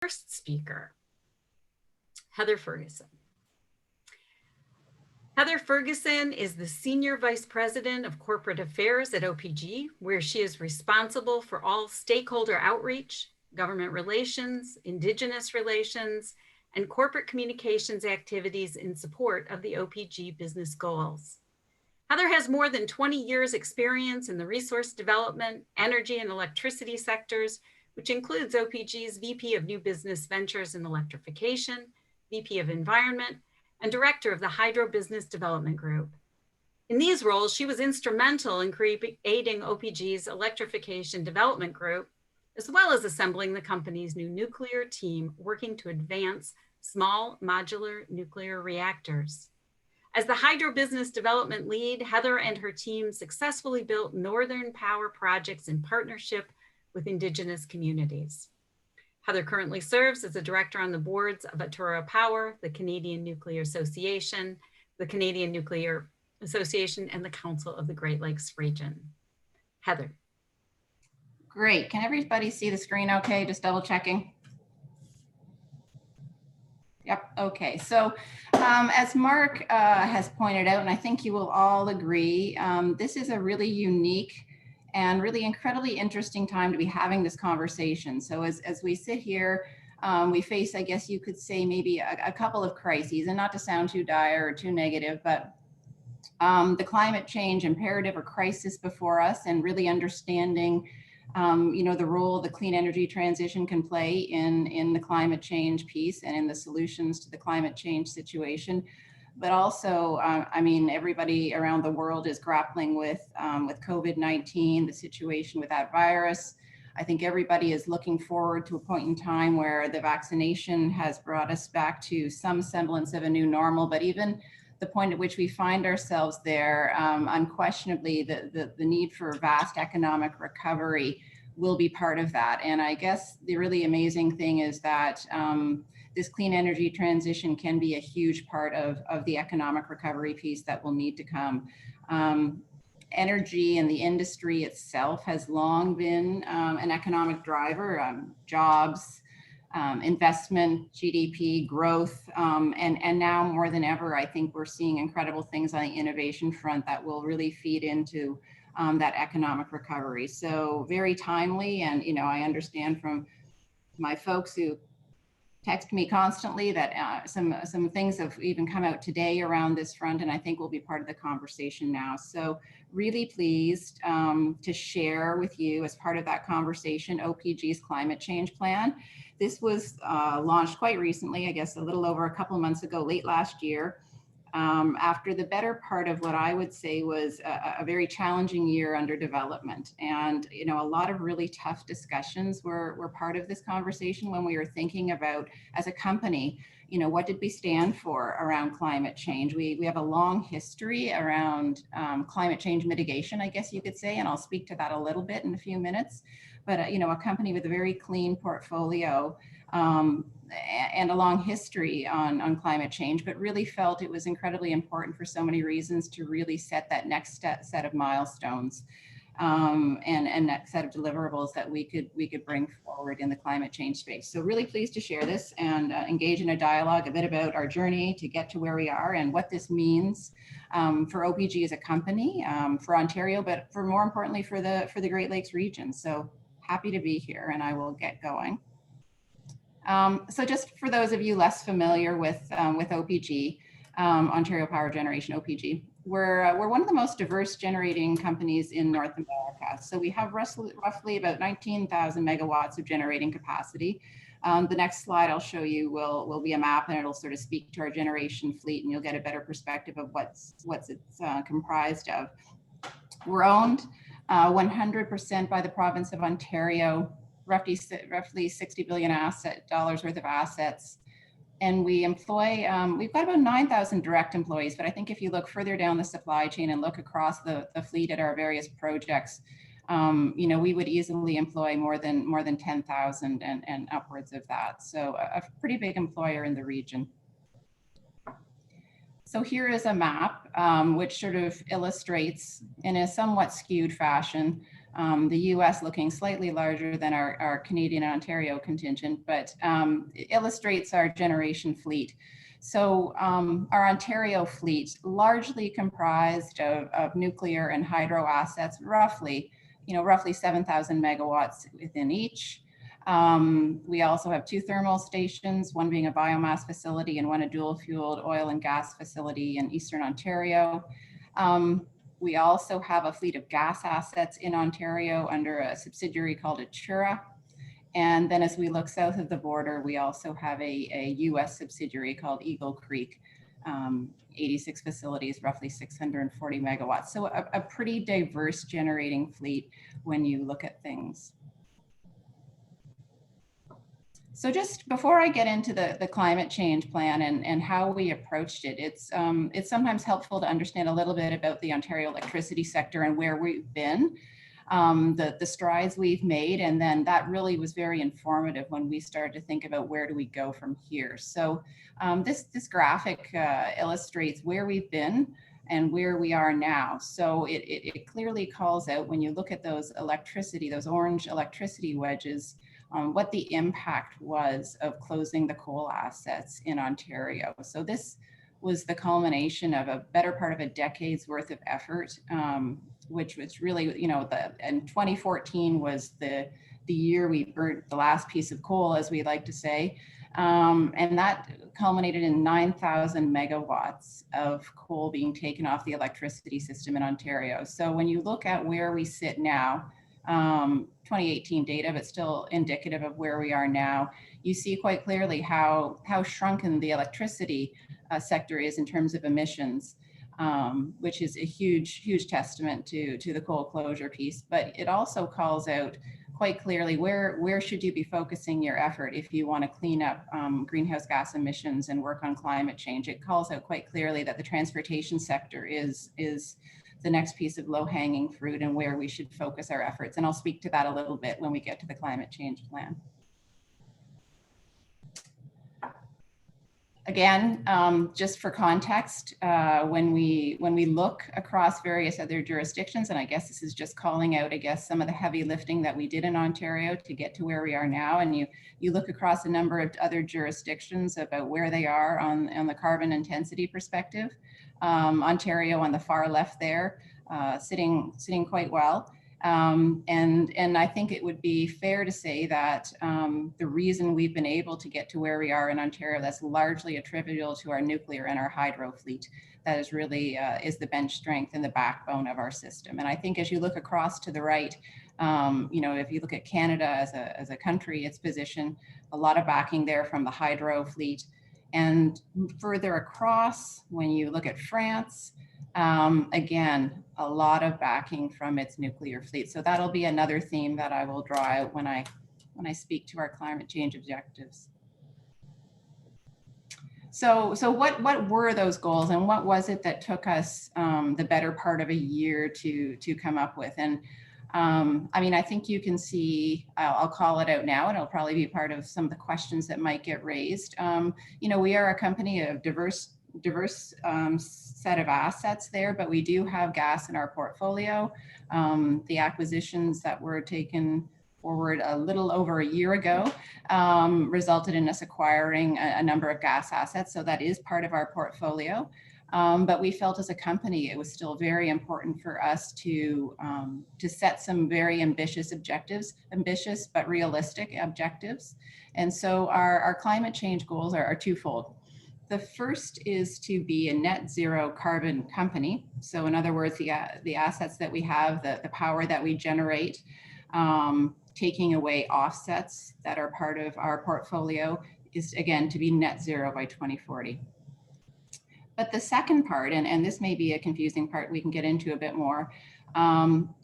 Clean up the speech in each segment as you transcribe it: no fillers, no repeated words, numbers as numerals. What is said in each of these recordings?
first speaker, Heather Ferguson. Heather Ferguson is the Senior Vice President of Corporate Affairs at OPG, where she is responsible for all stakeholder outreach, government relations, Indigenous relations, and corporate communications activities in support of the OPG business goals. Heather has more than 20 years experience in the resource development, energy, and electricity sectors, which includes OPG's VP of New Business Ventures and Electrification, VP of Environment, and Director of the Hydro Business Development Group. In these roles, she was instrumental in creating OPG's Electrification Development Group, as well as assembling the company's new nuclear team working to advance small modular nuclear reactors. As the Hydro Business Development Lead, Heather and her team successfully built Northern Power projects in partnership with Indigenous communities. Heather currently serves as a director on the boards of Atura Power, the Canadian Nuclear Association, the Canadian Nuclear Association, and the Council of the Great Lakes Region. Heather. Great. Can everybody see the screen okay? Just double checking. Yep. Okay. So as Mark has pointed out, and I think you will all agree, this is a really unique and really incredibly interesting time to be having this conversation. So as we sit here, we face, I guess you could say, maybe a couple of crises, and not to sound too dire or too negative, but the climate change imperative or crisis before us, and really understanding the role the clean energy transition can play in the climate change piece and in the solutions to the climate change situation. But also, I mean, everybody around the world is grappling with COVID-19, the situation with that virus. I think everybody is looking forward to a point in time where the vaccination has brought us back to some semblance of a new normal, but even the point at which we find ourselves there, unquestionably the need for vast economic recovery will be part of that. And I guess the really amazing thing is that this clean energy transition can be a huge part of the economic recovery piece that will need to come. Energy and the industry itself has long been an economic driver, jobs, investment, GDP growth, and now more than ever, I think we're seeing incredible things on the innovation front that will really feed into that economic recovery. So very timely, and I understand from my folks who text me constantly that some things have even come out today around this front, and I think will be part of the conversation now. So really pleased to share with you, as part of that conversation, OPG's climate change plan. This was launched quite recently, I guess a little over a couple of months ago, late last year, after the better part of what I would say was a very challenging year under development. And, a lot of really tough discussions were part of this conversation when we were thinking about, as a company, what did we stand for around climate change? We have a long history around climate change mitigation, I guess you could say, and I'll speak to that a little bit in a few minutes. But, a company with a very clean portfolio and a long history on climate change, but really felt it was incredibly important for so many reasons to really set that next set of milestones and that set of deliverables that we could bring forward in the climate change space. So really pleased to share this and engage in a dialogue a bit about our journey to get to where we are and what this means for OPG as a company, for Ontario, but for more importantly for the Great Lakes region. So happy to be here, and I will get going. So just for those of you less familiar with OPG, Ontario Power Generation, OPG, we're one of the most diverse generating companies in North America. So we have roughly about 19,000 megawatts of generating capacity. The next slide I'll show you will be a map, and it'll sort of speak to our generation fleet, and you'll get a better perspective of what's it's comprised of. We're owned 100% by the province of Ontario, roughly $60 billion worth of assets. And we employ, we've got about 9,000 direct employees, but I think if you look further down the supply chain and look across the fleet at our various projects, we would easily employ more than 10,000 and upwards of that. So a pretty big employer in the region. So here is a map which sort of illustrates in a somewhat skewed fashion The US looking slightly larger than our Canadian and Ontario contingent, but it illustrates our generation fleet. So our Ontario fleet, largely comprised of nuclear and hydro assets, roughly 7,000 megawatts within each. We also have 2 thermal stations, one being a biomass facility and one a dual fueled oil and gas facility in Eastern Ontario. We also have a fleet of gas assets in Ontario under a subsidiary called Atura. And then as we look south of the border, we also have a US subsidiary called Eagle Creek, 86 facilities, roughly 640 megawatts. So a pretty diverse generating fleet when you look at things. So just before I get into the climate change plan and how we approached it, it's sometimes helpful to understand a little bit about the Ontario electricity sector and where we've been, the strides we've made, and then that really was very informative when we started to think about where do we go from here. So this graphic illustrates where we've been and where we are now. So it clearly calls out, when you look at those orange electricity wedges, what the impact was of closing the coal assets in Ontario. So this was the culmination of a better part of a decade's worth of effort, which was really, and 2014 was the year we burnt the last piece of coal, as we like to say. And that culminated in 9,000 megawatts of coal being taken off the electricity system in Ontario. So when you look at where we sit now, 2018 data, but still indicative of where we are now, you see quite clearly how shrunken the electricity sector is in terms of emissions, which is a huge testament to the coal closure piece. But it also calls out quite clearly where should you be focusing your effort if you want to clean up greenhouse gas emissions and work on climate change. It calls out quite clearly that the transportation sector is the next piece of low-hanging fruit and where we should focus our efforts. And I'll speak to that a little bit when we get to the climate change plan. Again, just for context, when we look across various other jurisdictions, and I guess this is just calling out, some of the heavy lifting that we did in Ontario to get to where we are now, and you look across a number of other jurisdictions about where they are on the carbon intensity perspective. Ontario on the far left there, sitting quite well. And I think it would be fair to say that the reason we've been able to get to where we are in Ontario, that's largely attributable to our nuclear and our hydro fleet. That is really is the bench strength and the backbone of our system. And I think as you look across to the right, if you look at Canada as a country, its position, a lot of backing there from the hydro fleet. And further across, when you look at France, again, a lot of backing from its nuclear fleet. So that'll be another theme that I will draw out when I speak to our climate change objectives. So what were those goals, and what was it that took us the better part of a year to come up with? And I think you can see, I'll call it out now, and it'll probably be part of some of the questions that might get raised. We are a company of diverse set of assets there, but we do have gas in our portfolio. The acquisitions that were taken forward a little over a year ago resulted in us acquiring a number of gas assets. So that is part of our portfolio. But we felt as a company, it was still very important for us to set some very ambitious but realistic objectives. And so our climate change goals are twofold. The first is to be a net zero carbon company. So in other words, the assets that we have, the power that we generate, taking away offsets that are part of our portfolio, is again to be net zero by 2040. But the second part, and this may be a confusing part we can get into a bit more,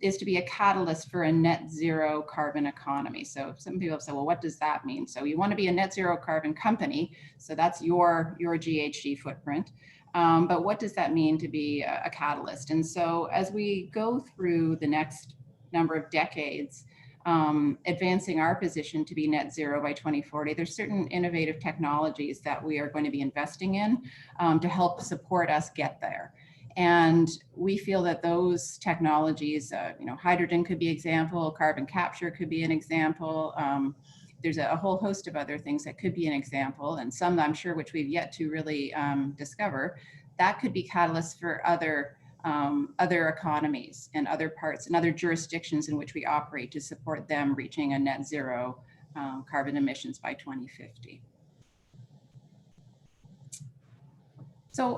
is to be a catalyst for a net zero carbon economy. So some people say, well, what does that mean? So you want to be a net zero carbon company. So that's your GHG footprint. But what does that mean to be a catalyst? And so as we go through the next number of decades, advancing our position to be net zero by 2040, there's certain innovative technologies that we are going to be investing in to help support us get there. And we feel that those technologies, hydrogen could be an example, carbon capture could be an example. There's a whole host of other things that could be an example, and some I'm sure which we've yet to really discover, that could be catalysts for other economies and other parts and other jurisdictions in which we operate to support them reaching a net zero carbon emissions by 2050. So,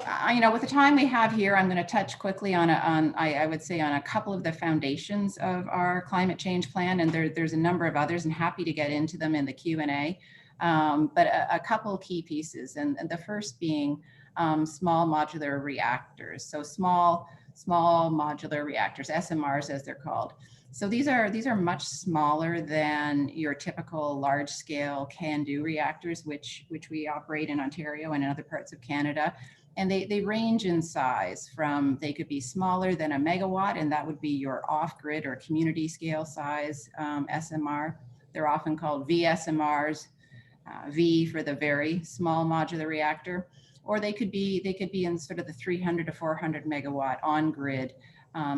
with the time we have here, I'm going to touch quickly on I would say on a couple of the foundations of our climate change plan, and there's a number of others, and happy to get into them in the Q&A. But a couple key pieces, and the first being small modular reactors. So small modular reactors, SMRs as they're called. So these are much smaller than your typical large scale CANDU reactors, which we operate in Ontario and in other parts of Canada. And they range in size from, they could be smaller than a megawatt, and that would be your off-grid or community scale size SMR. They're often called VSMRs, V for the very small modular reactor, or they could be in sort of the 300 to 400 megawatt on-grid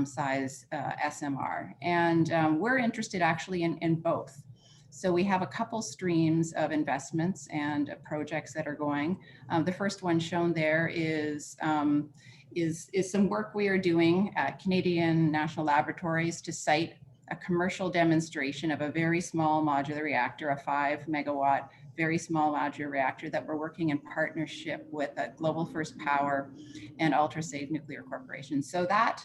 size SMR. And we're interested actually in both. So we have a couple streams of investments and projects that are going. The first one shown there is some work we are doing at Canadian National Laboratories to site a commercial demonstration of a very small modular reactor, a 5 megawatt, very small modular reactor that we're working in partnership with Global First Power and Ultra-Safe Nuclear Corporation. So that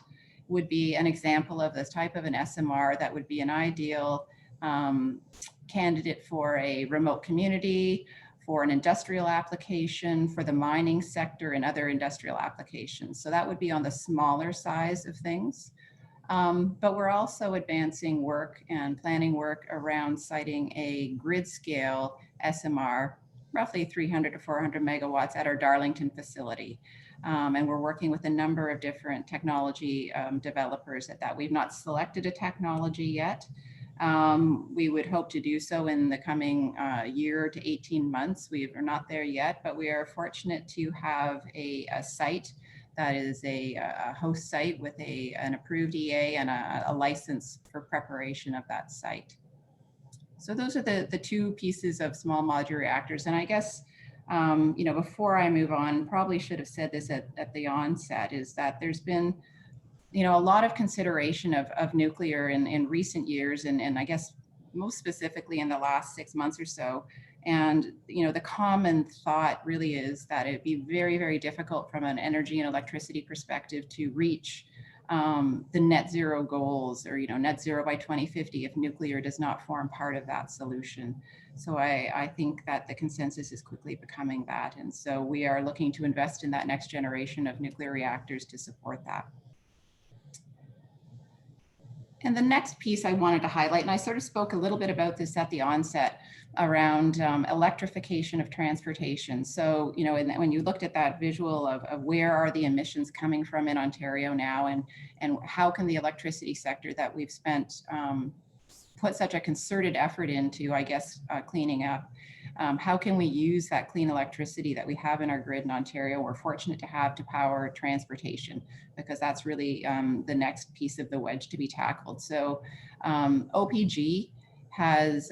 would be an example of this type of an SMR that would be an ideal candidate for a remote community, for an industrial application, for the mining sector and other industrial applications. So that would be on the smaller size of things. But we're also advancing work and planning work around siting a grid scale SMR, roughly 300 to 400 megawatts at our Darlington facility. And we're working with a number of different technology developers at that. We've not selected a technology yet. We would hope to do so in the coming year to 18 months. We are not there yet, but we are fortunate to have a site that is a host site with an approved EA and a license for preparation of that site. So those are the two pieces of small modular reactors. And I guess, before I move on, probably should have said this at the onset, is that there's been a lot of consideration of nuclear in recent years, and I guess most specifically in the last 6 months or so. And the common thought really is that it'd be very, very difficult from an energy and electricity perspective to reach the net zero goals, or net zero by 2050, if nuclear does not form part of that solution. So I think that the consensus is quickly becoming that, and so we are looking to invest in that next generation of nuclear reactors to support that. And the next piece I wanted to highlight, and I sort of spoke a little bit about this at the onset, around electrification of transportation. So, when you looked at that visual of where are the emissions coming from in Ontario now, and how can the electricity sector that we've spent, put such a concerted effort into, I guess, cleaning up, how can we use that clean electricity that we have in our grid in Ontario, we're fortunate to have, to power transportation, because that's really the next piece of the wedge to be tackled. So OPG has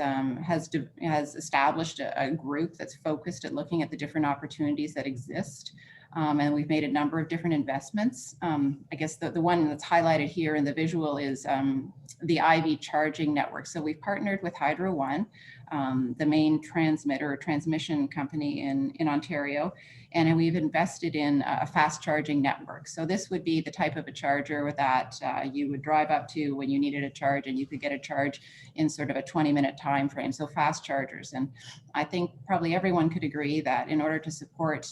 established a group that's focused at looking at the different opportunities that exist. And we've made a number of different investments. I guess the one that's highlighted here in the visual is the IV charging network. So we've partnered with Hydro One, the main transmission company in Ontario, and we've invested in a fast charging network. So this would be the type of a charger that you would drive up to when you needed a charge, and you could get a charge in sort of a 20-minute time frame. So fast chargers. And I think probably everyone could agree that in order to support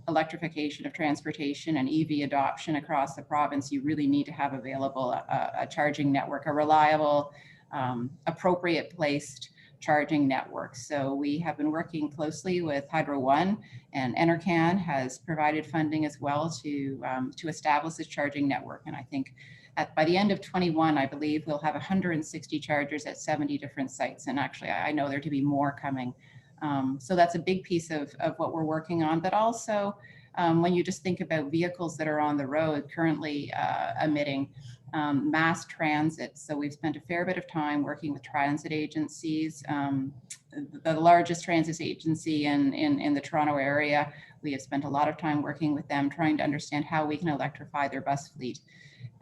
electrification of transportation and EV adoption across the province, you really need to have available a charging network, a reliable, appropriate placed charging network. So we have been working closely with Hydro One, and Enercan has provided funding as well to establish this charging network. And I think by the end of 21, I believe we'll have 160 chargers at 70 different sites. And actually, I know there to be more coming. So that's a big piece of what we're working on, but also when you just think about vehicles that are on the road currently emitting, mass transit. So we've spent a fair bit of time working with transit agencies. The largest transit agency in the Toronto area, we have spent a lot of time working with them, trying to understand how we can electrify their bus fleet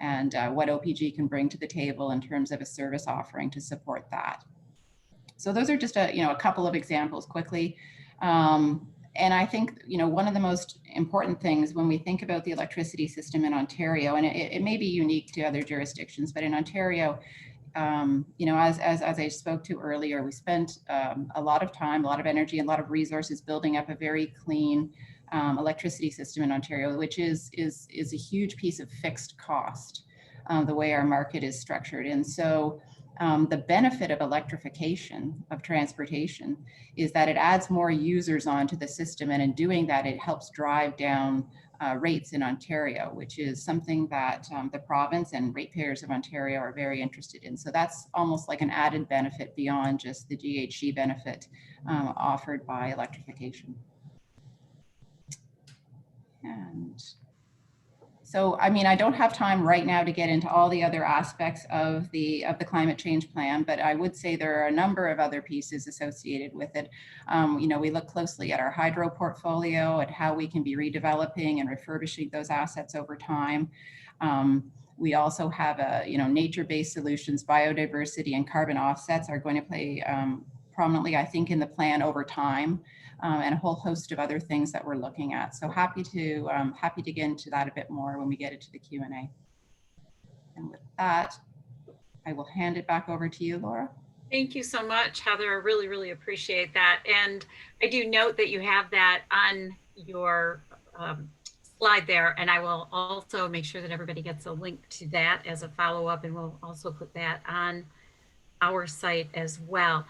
and what OPG can bring to the table in terms of a service offering to support that. So those are just a couple of examples quickly. And I think, one of the most important things when we think about the electricity system in Ontario, and it may be unique to other jurisdictions, but in Ontario, as I spoke to earlier, we spent a lot of time, a lot of energy, and a lot of resources building up a very clean electricity system in Ontario, which is a huge piece of fixed cost, the way our market is structured. And so the benefit of electrification of transportation is that it adds more users onto the system. And in doing that, it helps drive down rates in Ontario, which is something that the province and ratepayers of Ontario are very interested in. So that's almost like an added benefit beyond just the GHG benefit offered by electrification. And so, I don't have time right now to get into all the other aspects of the climate change plan, but I would say there are a number of other pieces associated with it. We look closely at our hydro portfolio and how we can be redeveloping and refurbishing those assets over time. We also have nature-based solutions, biodiversity, and carbon offsets are going to play prominently, I think, in the plan over time. And a whole host of other things that we're looking at. So happy to get into that a bit more when we get into the Q&A. And with that, I will hand it back over to you, Laura. Thank you so much, Heather. I really, really appreciate that. And I do note that you have that on your slide there, and I will also make sure that everybody gets a link to that as a follow-up, and we'll also put that on our site as well.